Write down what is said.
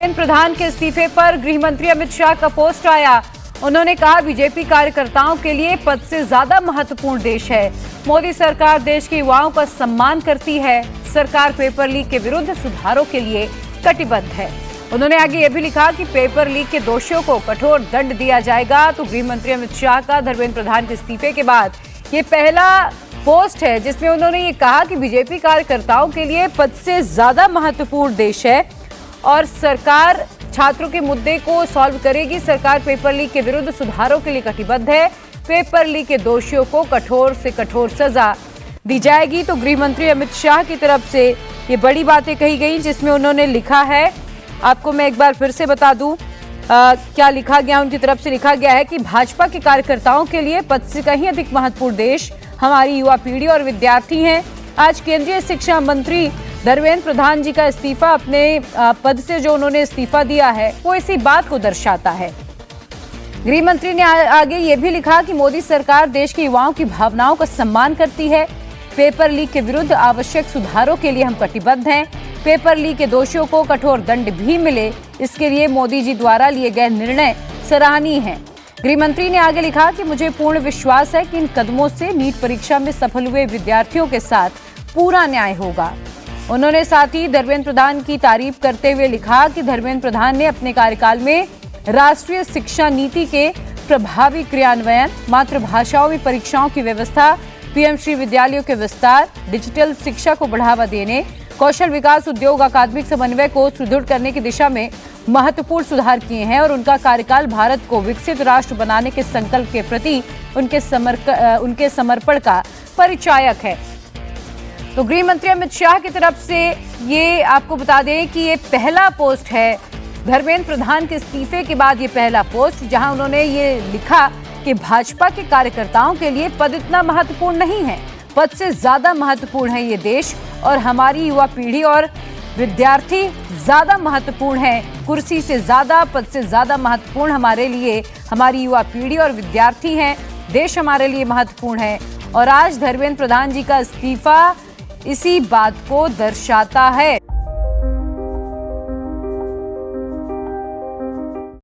प्रधान के इस्तीफे पर गृह मंत्री अमित शाह का पोस्ट आया। उन्होंने कहा, बीजेपी कार्यकर्ताओं के लिए पद से ज्यादा महत्वपूर्ण देश है। मोदी सरकार देश के युवाओं का सम्मान करती है। सरकार पेपर लीक के विरुद्ध सुधारों के लिए कटिबद्ध है। उन्होंने आगे ये भी लिखा कि पेपर लीक के दोषियों को कठोर दंड दिया जाएगा। तो गृह मंत्री अमित शाह का धर्मेंद्र प्रधान के इस्तीफे के बाद ये पहला पोस्ट है जिसमें उन्होंने ये कहा कि बीजेपी कार्यकर्ताओं के लिए पद से ज्यादा महत्वपूर्ण देश है और सरकार छात्रों के मुद्दे को सॉल्व करेगी। सरकार पेपर लीक के विरुद्ध सुधारों के लिए कटिबद्ध है। पेपर लीक के दोषियों को कठोर से कठोर सजा दी जाएगी। तो गृह मंत्री अमित शाह की तरफ से ये बड़ी बातें कही गई जिसमें उन्होंने लिखा है, आपको मैं एक बार फिर से बता दूं क्या लिखा गया। उनकी तरफ से लिखा गया है कि भाजपा के कार्यकर्ताओं के लिए पद से कहीं अधिक महत्वपूर्ण देश हमारी युवा पीढ़ी और विद्यार्थी हैं। आज केंद्रीय शिक्षा मंत्री धर्मेंद्र प्रधान जी का इस्तीफा, अपने पद से जो उन्होंने इस्तीफा दिया है, वो इसी बात को दर्शाता है। गृह मंत्री ने आगे ये भी लिखा कि मोदी सरकार देश के युवाओं की भावनाओं का सम्मान करती है। पेपर लीक के विरुद्ध आवश्यक सुधारों के लिए हम कटिबद्ध हैं। पेपर लीक के दोषियों को कठोर दंड भी मिले, इसके लिए मोदी जी द्वारा लिए गए निर्णय सराहनीय हैं। गृह मंत्री ने आगे लिखा कि मुझे पूर्ण विश्वास है कि इन कदमों से नीट परीक्षा में सफल हुए विद्यार्थियों के साथ पूरा न्याय होगा। उन्होंने साथ ही धर्मेंद्र प्रधान की तारीफ करते हुए लिखा कि धर्मेंद्र प्रधान ने अपने कार्यकाल में राष्ट्रीय शिक्षा नीति के प्रभावी क्रियान्वयन, मातृभाषाओं में परीक्षाओं की व्यवस्था, पीएमश्री विद्यालयों के विस्तार, डिजिटल शिक्षा को बढ़ावा देने, कौशल विकास, उद्योग, अकादमिक समन्वय को सुदृढ़ करने की दिशा में महत्वपूर्ण सुधार किए हैं और उनका कार्यकाल भारत को विकसित राष्ट्र बनाने के संकल्प के प्रति उनके समर्पण का परिचायक है। तो गृह मंत्री अमित शाह की तरफ से ये आपको बता दें कि ये पहला पोस्ट है धर्मेंद्र प्रधान के इस्तीफे के बाद, ये पहला पोस्ट जहां उन्होंने ये लिखा कि भाजपा के कार्यकर्ताओं के लिए पद इतना महत्वपूर्ण नहीं है, पद से ज्यादा महत्वपूर्ण है ये देश और हमारी युवा पीढ़ी और विद्यार्थी ज्यादा महत्वपूर्ण है। कुर्सी से ज्यादा, पद से ज्यादा महत्वपूर्ण हमारे लिए हमारी युवा पीढ़ी और विद्यार्थी हैं। देश हमारे लिए महत्वपूर्ण है और आज धर्मेंद्र प्रधान जी का इस्तीफा इसी बात को दर्शाता है।